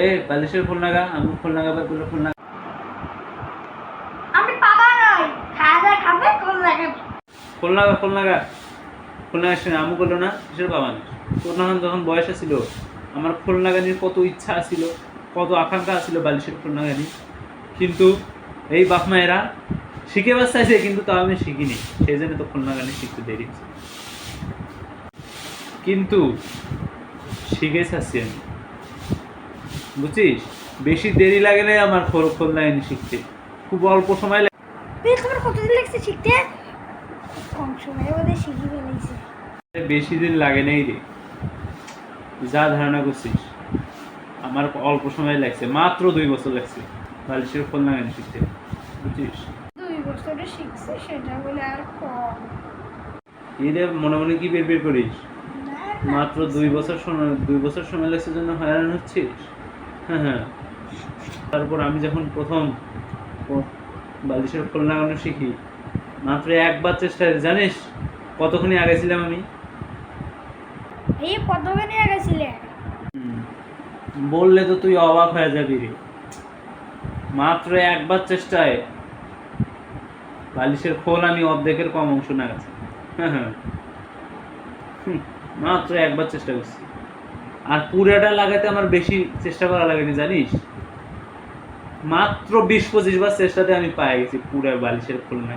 এ বালিশের খোল নাগা, আমি খোল নাগাবার বলে খোল নাগা। আমি পাবা নই, খাওয়া খাবে কোন লাগাবে। খোল নাগা খোল নাগা খোল নাগা শুনে আমু করলো না, কিসের বাবা না। তোর না যখন বয়স ছিল আমার খোল নাগানির কত ইচ্ছা ছিল, কত আকাঙ্ক্ষা ছিল বালিশের খোল নাগানি, কিন্তু এই বাপ মায়েরা শিখে চাইছে, কিন্তু তাও আমি শিখিনি, সেই জন্য তো খোল নাগানি শিখতে দেরি হচ্ছে। কিন্তু শিখে চাচ্ছি আমি, বুঝছিস, বেশি দেরি লাগে না আমার খোল নাগানি শিখতে, খুব অল্প সময় লাগে। তোমার কতদিন লাগছে শিখতে? কম সময়ে বোধহয় শিখে ফেলেছি। বেশি দিন লাগে নাই রে, যা ধারণা করছিস। আমার অল্প সময় লাগছে, মাত্র 2 বছর লাগছে বালিশের খোল নাগানি শিখতে, বুঝছিস। 2 বছরে শিখছে সেটা বলে আর কম এরে মনে মনে কি বের বের করিস? না। মাত্র 2 বছর সময় লাগছে জন্য হয়রান হচ্ছিস। হ্যাঁ হ্যাঁ, তারপর আমি যখন প্রথম বালিশের খোল লাগানো শিখি, মাত্র একবার চেষ্টায় জানিস কতক্ষণই আগেছিলাম আমি? এই কতখানি গেছিলে? বললে তো তুই অবাক হয়ে যাবি রে, মাত্র একবার চেষ্টায় বালিশের খোল আমি অর্ধেকের কম অংশ নাগাছি। হ্যাঁ হ্যাঁ, মাত্র একবার চেষ্টা করছি, আর পুরাটা লাগাতে আমার বেশি চেষ্টা করা লাগেনি জানিস, মাত্র 20-25 বার চেষ্টাতে আমি পায়ে গেছি পুরো বালিশের খোল না।